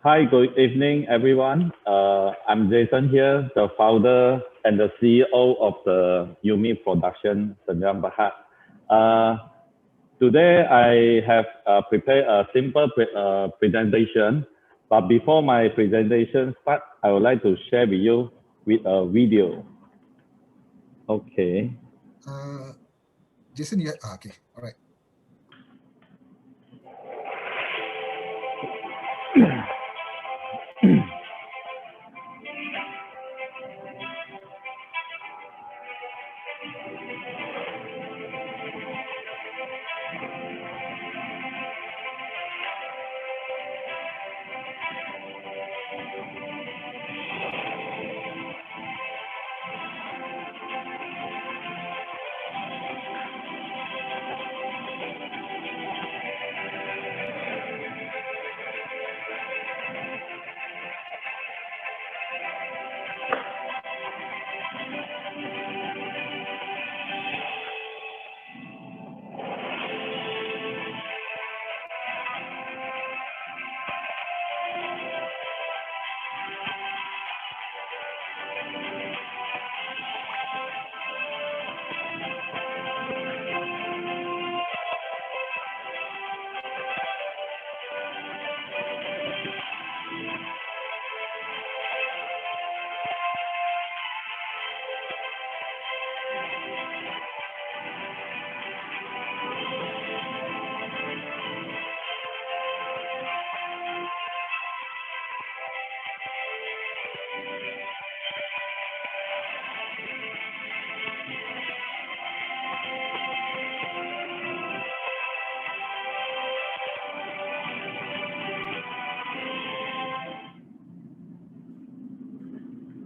Hi, good evening, everyone. I'm Jason here, the founder and the CEO of the Yumi Production, Senjam Berhad. Today, I have prepared a simple presentation, but before my presentation starts, I would like to share with you with a video. Okay. Jason, okay, all right.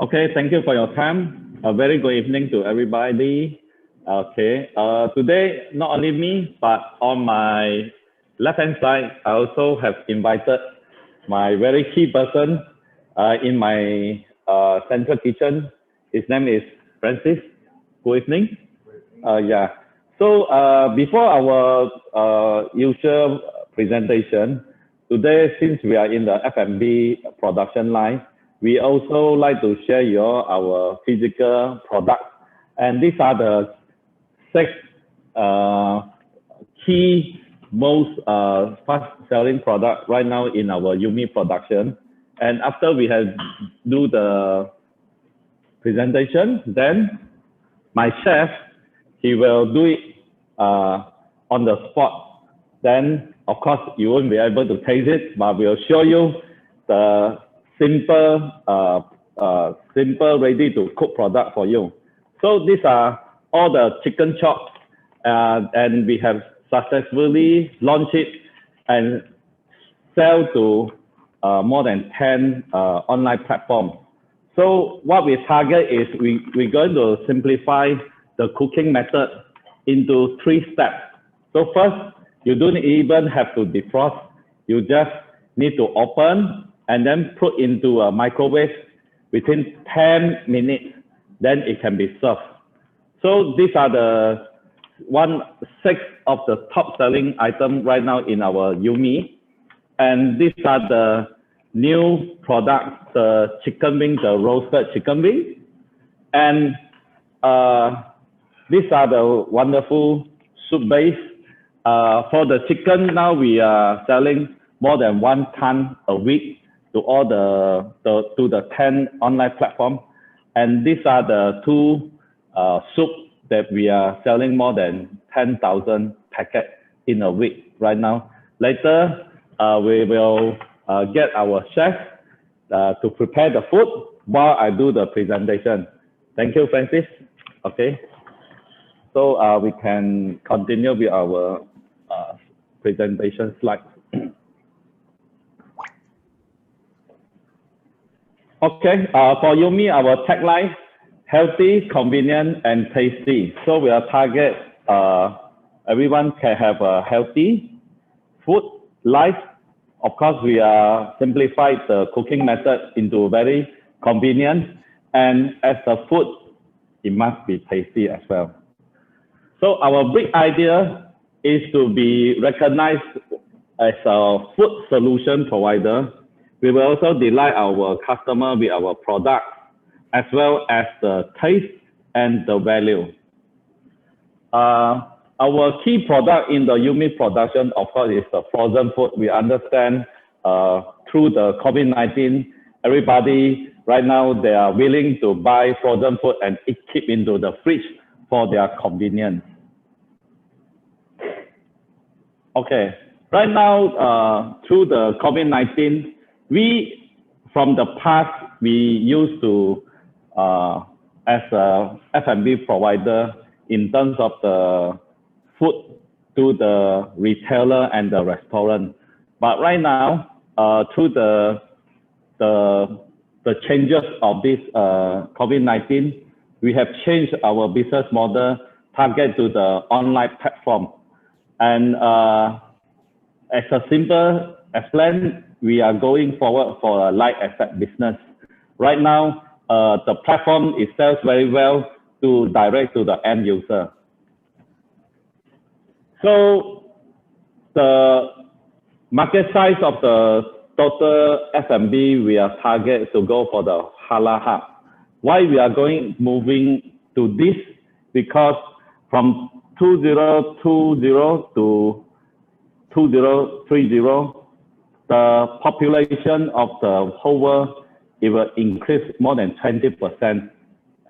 Okay, thank you for your time. A very good evening to everybody. Okay, today, not only me, but on my left-hand side, I also have invited my very key person in my central kitchen. His name is Francis. Good evening. Yeah. So before our usual presentation, today, since we are in the F&B production line, we also like to share our physical products. And these are the 6 key, most fast-selling products right now in our Yumi production. And after we have do the presentation, then my chef, he will do it on the spot. Then, of course, you won't be able to taste it, but we'll show you the simple ready to cook product for you. So these are all the chicken chops, and we have successfully launched it and sell to more than 10 online platforms. So what we target is we're going to simplify the cooking method into 3 steps. So first, you don't even have to defrost. You just need to open and then put into a microwave within 10 minutes, then it can be served. So these are the 6 of the top selling items right now in our Yumi. And these are the new products, the chicken wing, the roasted chicken wing. And these are the wonderful soup base. For the chicken, now we are selling more than 1 ton a week to all the 10 online platforms. And these are the 2 soup that we are selling more than 10,000 packets in a week right now. Later, we will get our chef to prepare the food while I do the presentation. Thank you, Francis. Okay. So we can continue with our presentation slides. Okay, for Yumi, our tagline, healthy, convenient, and tasty. So we are target everyone can have a healthy food life. Of course, we are simplified the cooking method into very convenient, and as the food, it must be tasty as well. So our big idea is to be recognized as a food solution provider We will also delight our customer with our product, as well as the taste and the value. Our key product in the Yumi production, of course, is the frozen food. We understand through the COVID-19, everybody right now, they are willing to buy frozen food and keep into the fridge for their convenience. Okay, right now, through the COVID-19, from the past, we used to, as a F&B provider, in terms of the food to the retailer and the restaurant. But right now, through the changes of this COVID-19, we have changed our business model target to the online platform. And as a simple explain, we are going forward for a light asset business. Right now, the platform is sells very well to direct to the end user. So the market size of the total F&B, we are target to go for the Halal Hub. Why we are moving to this? Because from 2020 to 2030, the population of the whole world, it will increase more than 20%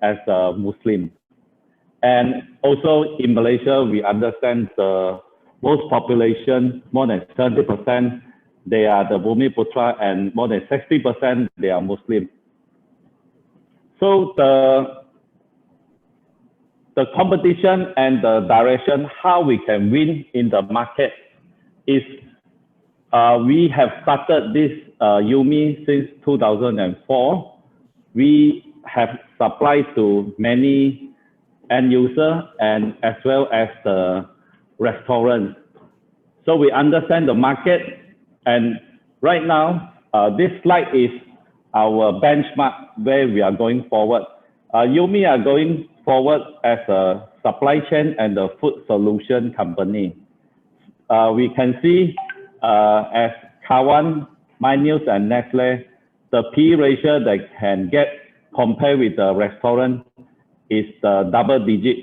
as a Muslim. And also in Malaysia, we understand the most population, more than 30%, they are the Bumi Putra, and more than 60% they are Muslim. So the competition and the direction, how we can win in the market is we have started this Yumi since 2004. We have supplied to many end users and as well as the restaurants. So we understand the market, and right now, this slide is our benchmark where we are going forward. Yumi are going forward as a supply chain and a food solution company. We can see as Kawan, Minus, and Nestle, the P ratio they can get compared with the restaurant is the double digit.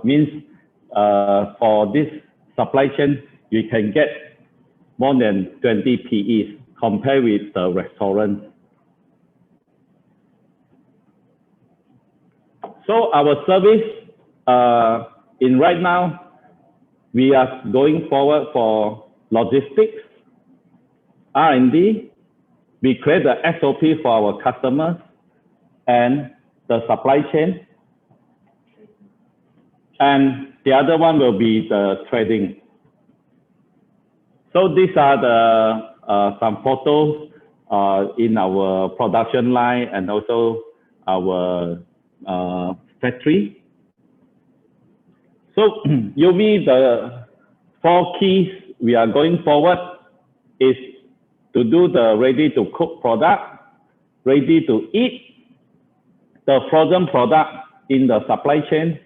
Means for this supply chain, you can get more than 20 PEs compared with the restaurant. So our service in right now, we are going forward for logistics, R&D. We create the SOP for our customers and the supply chain. And the other one will be the trading. So these are the some photos in our production line and also our factory. So Yumi, the 4 keys we are going forward is to do the ready to cook product, ready to eat, the frozen product in the supply chain,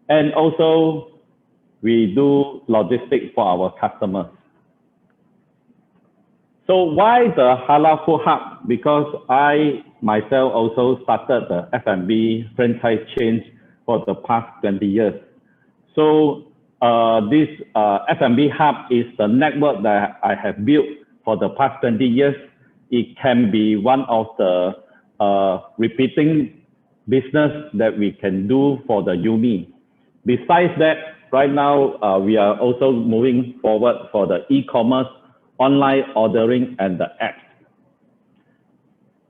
and also we do logistics for our customers. So why the Halal Food Hub? Because I myself also started the F&B franchise chain for the past 20 years. So this F&B hub is the network that I have built for the past 20 years. It can be one of the repeating business that we can do for the Yumi. Besides that, right now we are also moving forward for the e-commerce, online ordering, and the apps.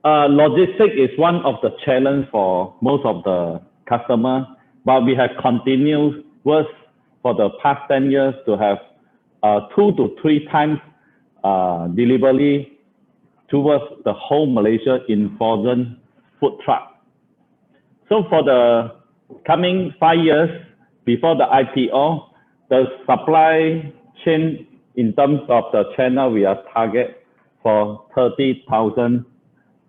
Logistics is one of the challenge for most of the customers, but we have continued work for the past 10 years to have 2 to 3 times delivery towards the whole Malaysia in frozen food truck. So for the coming 5 years before the IPO, the supply chain in terms of the channel, we are target for 30,000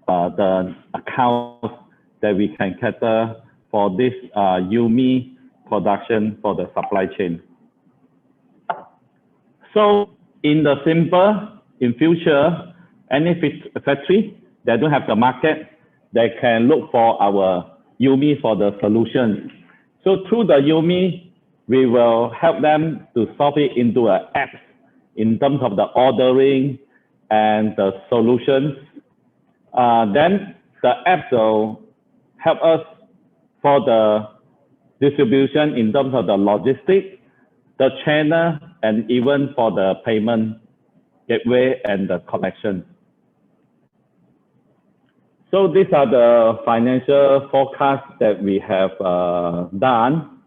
the accounts that we can cater for this Yumi production for the supply chain. So in the simple, in future, any factory that don't have the market, they can look for our Yumi for the solutions. So through the Yumi, we will help them to solve it into an app in terms of the ordering and the solutions. Then the app will help us for the distribution in terms of the logistics, the channel, and even for the payment gateway and the collection. So these are the financial forecasts that we have done.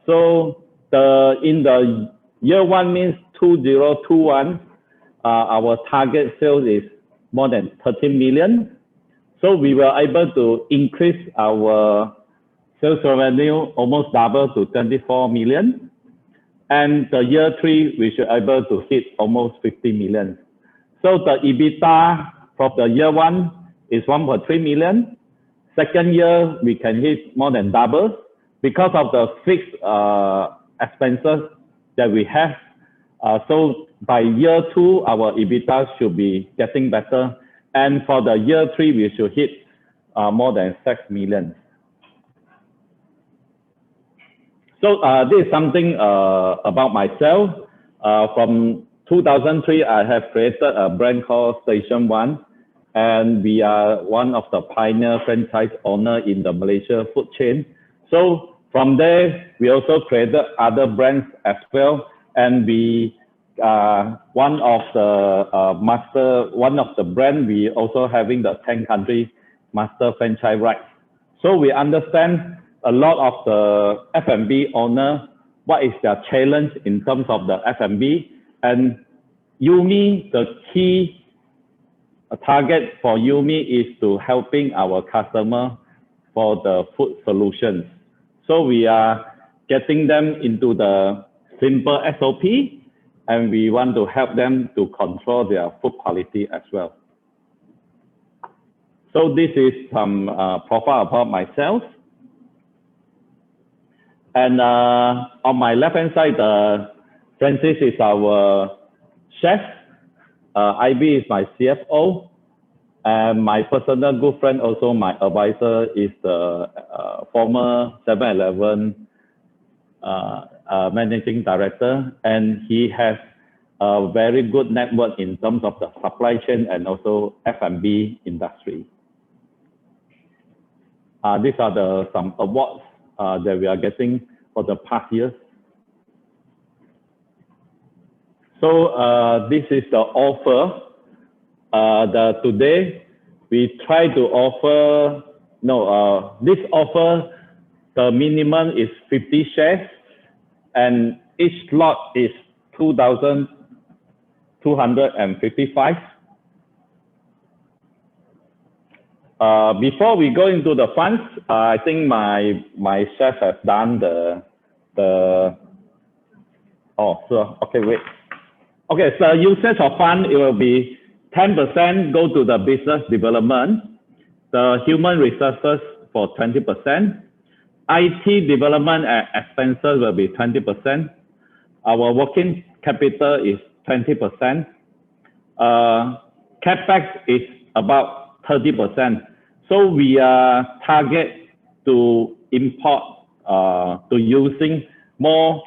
So in the year one means 2021, our target sales is more than 13 million. So we were able to increase our sales revenue almost double to 24 million. And the year three, we should able to hit almost 50 million. So the EBITDA from the year one is 1.3 million. Second year, we can hit more than double because of the fixed expenses that we have. So by year two, our EBITDA should be getting better. And for the year three, we should hit more than 6 million. So this is something about myself. From 2003, I have created a brand called Station One, and we are one of the pioneer franchise owner in the Malaysia food chain. So from there, we also created other brands as well, and we one of the brand we also having the 10 country master franchise rights. So we understand a lot of the F&B owner, what is their challenge in terms of the F&B, and Yumi, the key target for Yumi is to helping our customer for the food solutions. So we are getting them into the simple SOP, and we want to help them to control their food quality as well. So this is some profile about myself. And on my left-hand side, Francis is our chef. IB is my CFO. And my personal good friend, also my advisor, is the former 7-Eleven managing director. And he has a very good network in terms of the supply chain and also F&B industry. These are some awards that we are getting for the past years. So this is the offer. Today we try to offer, this offer, the minimum is 50 shares, and each lot is 2,255. Before we go into the funds, I think my chef has done okay, wait. Okay, so usage of fund, it will be 10% go to the business development, the human resources for 20%, IT development and expenses will be 20%, our working capital is 20%, CapEx is about 30%. So we are target to import, to using more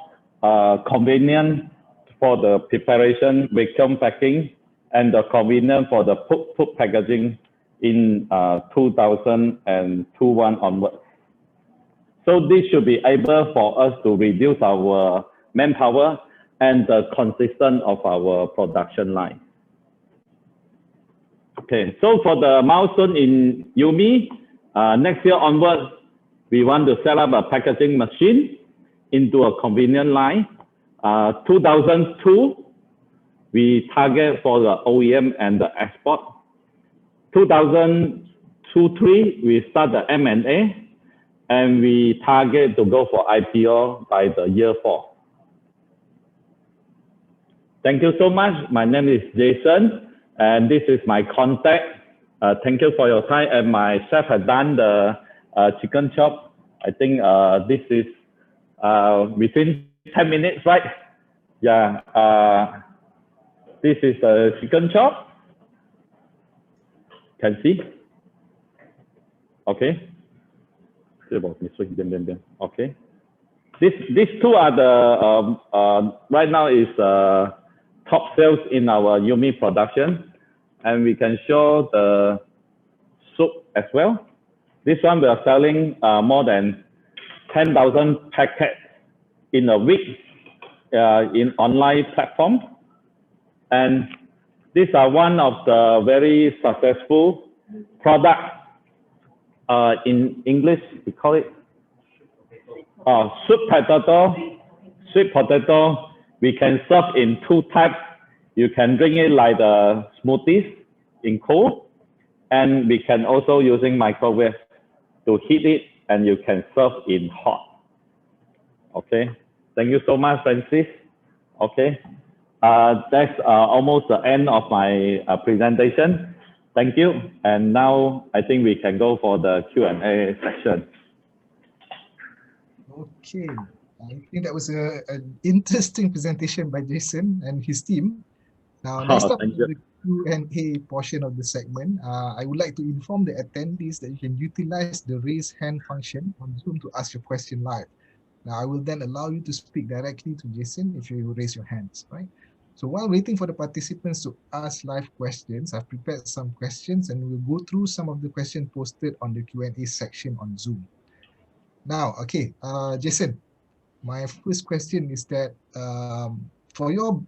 convenient for the preparation, vacuum packing, and the convenient for the food packaging in 2021 onwards. So this should be able for us to reduce our manpower and the consistency of our production line. Okay, so for the milestone in Yumi, next year onwards, we want to set up a packaging machine into a convenient line. 2002, we target for the OEM and the export. 2002-03, we start the M&A, and we target to go for IPO by the year 4. Thank you so much. My name is Jason, and this is my contact. Thank you for your time. And my chef has done the chicken chop. I think this is within 10 minutes, right? Yeah. This is the chicken chop. can see. Okay. Okay. These two are the right now is top sales in our Yumi production, and we can show the soup as well. This one we are selling more than 10,000 packets in a week in online platform, and these are one of the very successful products. In English, we call it sweet potato. We can serve in two types. You can drink it like the smoothies in cold, and we can also using microwave to heat it, and you can serve in hot. Okay, thank you so much, Francis. Okay, that's almost the end of my presentation. Thank you. And now I think we can go for the Q&A section. Okay, I think that was an interesting presentation by Jason and his team. Now, next up is the Q&A portion of the segment. I would like to inform the attendees that you can utilize the raise hand function on Zoom to ask your question live. Now, I will then allow you to speak directly to Jason if you raise your hands, right? So while waiting for the participants to ask live questions, I've prepared some questions and we'll go through some of the questions posted on the Q&A section on Zoom. Now, okay, Jason, my first question is that for your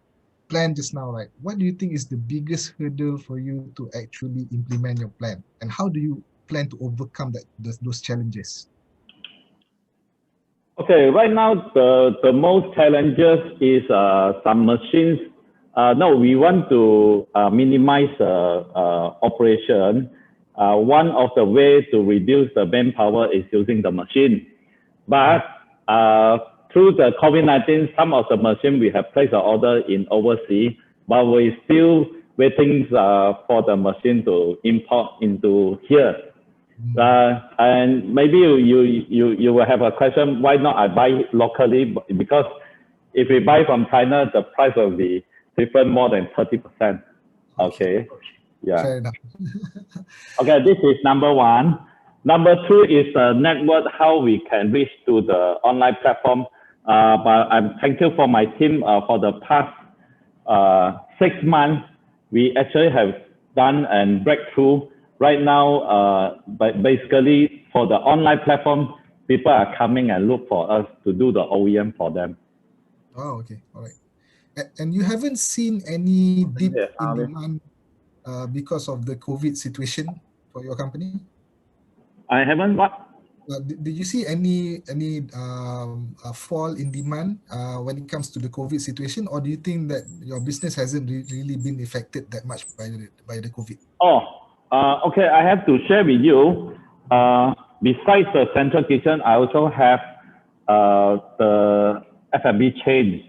plan just now, right, what do you think is the biggest hurdle for you to actually implement your plan? And how do you plan to overcome those challenges? Okay, right now the most challenges is some machines. No, we want to minimize operation. One of the ways to reduce the manpower is using the machine. But through the COVID-19, some of the machines we have placed an order in overseas, but we're still waiting for the machine to import into here. And maybe you will have a question, why not I buy locally? Because if we buy from China, the price will be different more than 30%. Okay. Yeah. Fair enough. Okay, this is number one. Number two is the network, how we can reach to the online platform. But I'm thankful for my team for the past 6 months. We actually have done a breakthrough. Right now, but basically for the online platform, people are coming and look for us to do the OEM for them. Oh, okay. All right. And you haven't seen any dip in demand because of the COVID situation for your company? I haven't what? Did you see any fall in demand when it comes to the COVID situation, or do you think that your business hasn't really been affected that much by the COVID? Oh, okay. I have to share with you. Besides the central kitchen, I also have the F&B chain.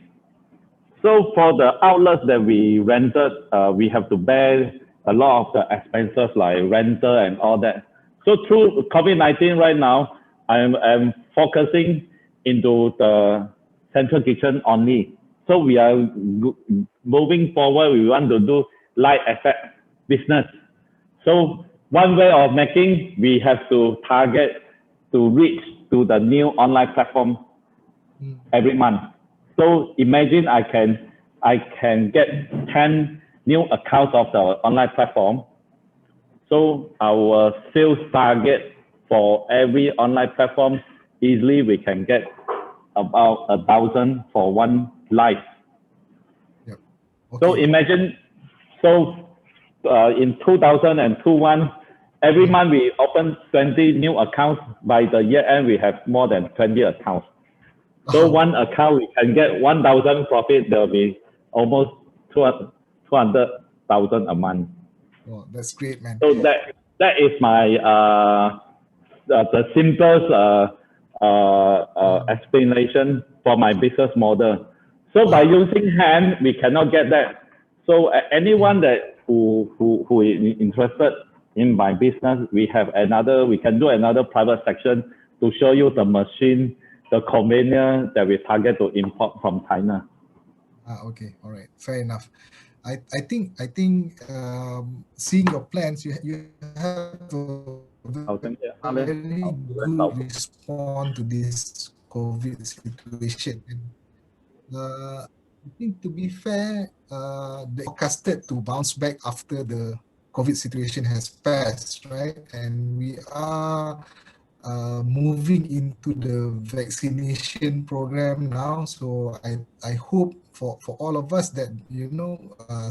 So for the outlets that we rented, we have to bear a lot of the expenses like rental and all that. So through COVID-19 right now, I'm focusing into the central kitchen only. So we are moving forward. We want to do light effect business. So one way of making, we have to target to reach to the new online platform every month. So imagine I can get 10 new accounts of the online platform. So our sales target for every online platform, easily we can get about 1,000 for one live. Yep. Okay. So imagine, in 2021, every month we open 20 new accounts. By the year end, we have more than 20 accounts. So one account, we can get 1,000 profit. There will be almost 200,000 a month. Oh, that's great, man. So that is my the simplest explanation for my business model. So by using hand, we cannot get that. So anyone that who is interested in my business, we can do another private section to show you the machine, the convenience that we target to import from China. Okay, all right, fair enough. I think seeing your plans, you have a very good response to this COVID situation. And I think, to be fair, they forecasted to bounce back after the COVID situation has passed, right? And we are moving into the vaccination program now. So I hope for all of us that,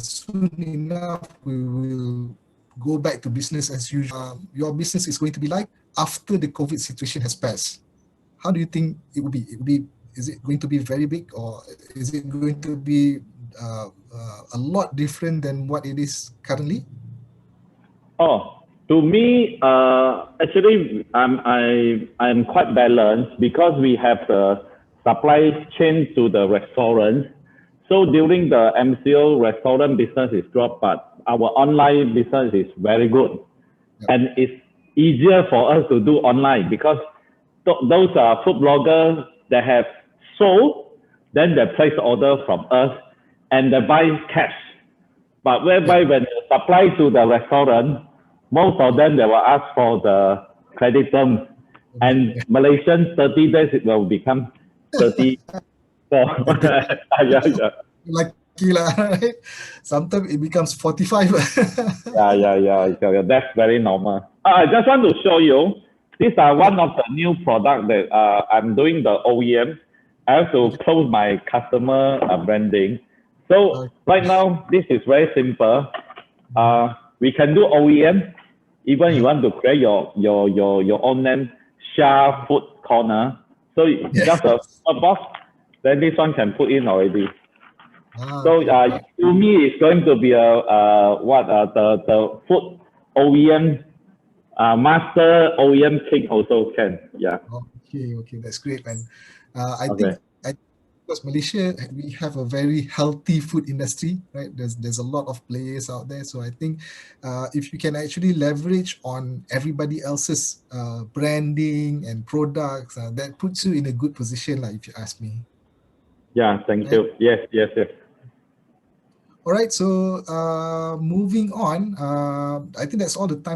soon enough we will go back to business as usual. Your business is going to be like after the COVID situation has passed. How do you think it will be? Is it going to be very big, or is it going to be a lot different than what it is currently? Oh, to me, actually, I'm quite balanced because we have the supply chain to the restaurants. So during the MCO, restaurant business is dropped, but our online business is very good. Yep. And it's easier for us to do online because those are food bloggers that have sold, then they place order from us and they buy cash. But whereby when you supply to the restaurant, most of them they will ask for the credit terms. And Malaysian 30 days it will become 34. yeah. Lucky lah, right? Sometimes it becomes 45. Yeah. That's very normal. I just want to show you. These are one of the new products that I'm doing the OEM. I have to close my customer branding. So right now, this is very simple. We can do OEM. Even you want to create your own name, Shah Food Corner. So just a box, then this one can put in already. So to me, it's going to be the food OEM master OEM king also can. Yeah. Okay, that's great, man. I think because Malaysia, we have a very healthy food industry, right? There's a lot of players out there, so I think if you can actually leverage on everybody else's branding and products, that puts you in a good position, like, if you ask me. Yeah, thank you. Yes. All right, so moving on, I think that's all the time